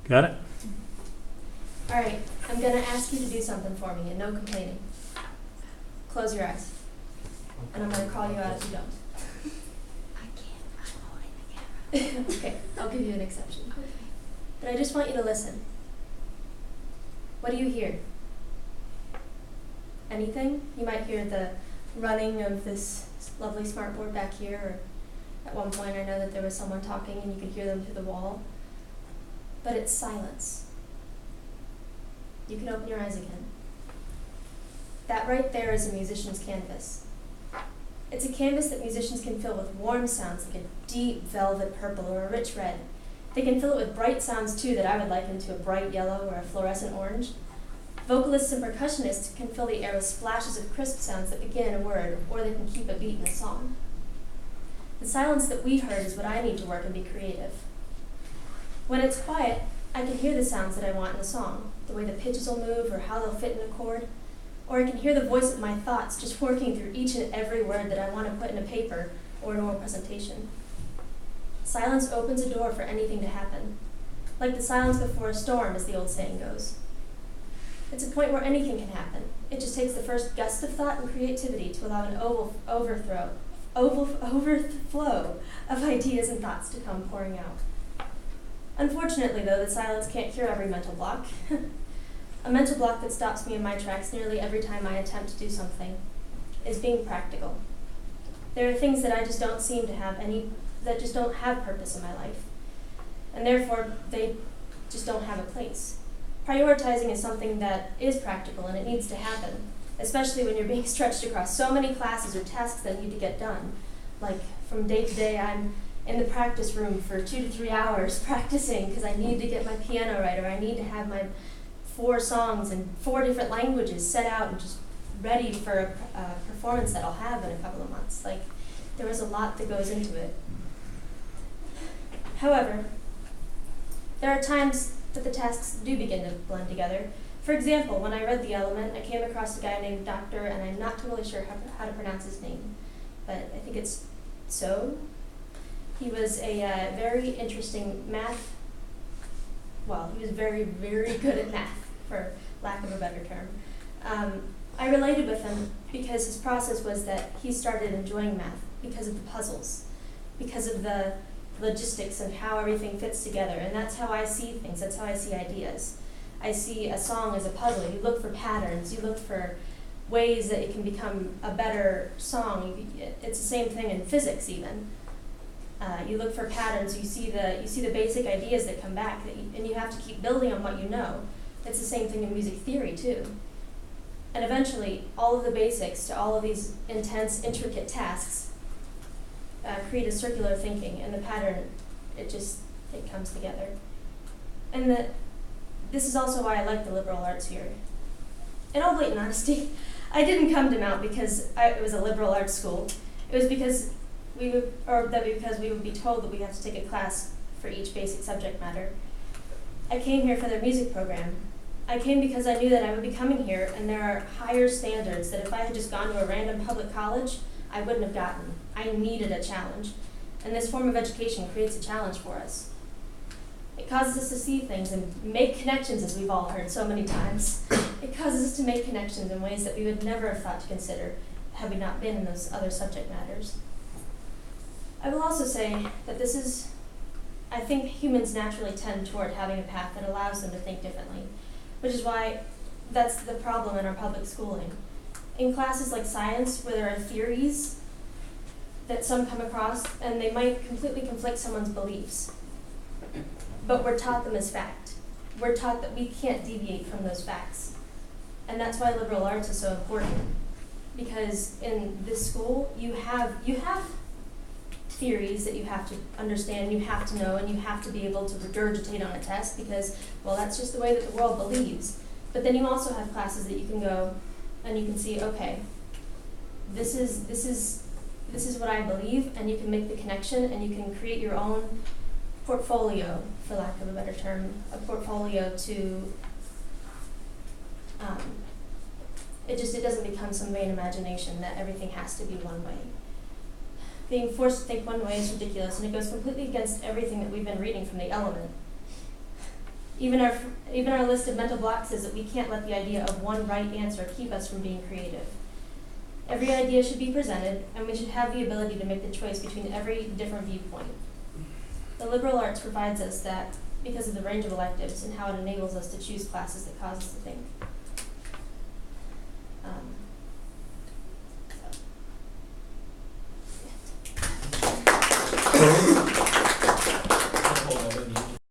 Got it? All right, I'm going to ask you to do something for me, and no complaining. Close your eyes. And I'm going to call you out if you don't. I can't. I'm holding the camera. Okay, I'll give you an exception. Okay. But I just want you to listen. What do you hear? Anything? You might hear the running of this lovely smartboard back here, or at one point I know that there was someone talking and you could hear them through the wall. But it's silence. You can open your eyes again. That right there is a musician's canvas. It's a canvas that musicians can fill with warm sounds like a deep velvet purple or a rich red. They can fill it with bright sounds too that I would liken to a bright yellow or a fluorescent orange. Vocalists and percussionists can fill the air with splashes of crisp sounds that begin a word, or they can keep a beat in a song. The silence that we heard is what I need to work and be creative. When it's quiet, I can hear the sounds that I want in a song, the way the pitches will move or how they'll fit in a chord, or I can hear the voice of my thoughts just working through each and every word that I want to put in a paper or an oral presentation. Silence opens a door for anything to happen, like the silence before a storm, as the old saying goes. It's a point where anything can happen. It just takes the first gust of thought and creativity to allow an overflow of ideas and thoughts to come pouring out. Unfortunately, though, the silence can't cure every mental block. A mental block that stops me in my tracks nearly every time I attempt to do something is being practical. There are things that I just don't seem to have that just don't have purpose in my life, and therefore they just don't have a place. Prioritizing is something that is practical and it needs to happen, especially when you're being stretched across so many classes or tasks that need to get done. Like from day to day, I'm in the practice room for 2 to 3 hours practicing because I need to get my piano right, or I need to have my 4 songs in 4 different languages set out and just ready for a performance that I'll have in a couple of months. Like, there was a lot that goes into it. However, there are times that the tasks do begin to blend together. For example, when I read The Element, I came across a guy named Doctor, and I'm not totally sure how to pronounce his name, but I think it's So. He was a very interesting he was very, very good at math, for lack of a better term. I related with him because his process was that he started enjoying math because of the puzzles, because of the logistics and how everything fits together. And that's how I see things, that's how I see ideas. I see a song as a puzzle. You look for patterns, you look for ways that it can become a better song. It's the same thing in physics even. You look for patterns, you see the basic ideas that come back, and you have to keep building on what you know. It's the same thing in music theory too. And eventually, all of the basics to all of these intense, intricate tasks create a circular thinking, and the pattern, it comes together. And this is also why I like the liberal arts here. In all blatant honesty, I didn't come to Mount because it was a liberal arts school. It was because we would be told that we have to take a class for each basic subject matter. I came here for their music program. I came because I knew that I would be coming here, and there are higher standards that if I had just gone to a random public college, I wouldn't have gotten. I needed a challenge, and this form of education creates a challenge for us. It causes us to see things and make connections, as we've all heard so many times. It causes us to make connections in ways that we would never have thought to consider had we not been in those other subject matters. I will also say that I think humans naturally tend toward having a path that allows them to think differently, which is why that's the problem in our public schooling. In classes like science, where there are theories that some come across, and they might completely conflict someone's beliefs, but we're taught them as fact. We're taught that we can't deviate from those facts. And that's why liberal arts is so important, because in this school, you have theories that you have to understand, you have to know, and you have to be able to regurgitate on a test because, well, that's just the way that the world believes. But then you also have classes that you can go and you can see, okay, this is what I believe, and you can make the connection and you can create your own portfolio, for lack of a better term, a portfolio to, it doesn't become some vain imagination that everything has to be one way. Being forced to think one way is ridiculous, and it goes completely against everything that we've been reading from The Element. Even our list of mental blocks says that we can't let the idea of one right answer keep us from being creative. Every idea should be presented, and we should have the ability to make the choice between every different viewpoint. The liberal arts provides us that because of the range of electives and how it enables us to choose classes that cause us to think. So.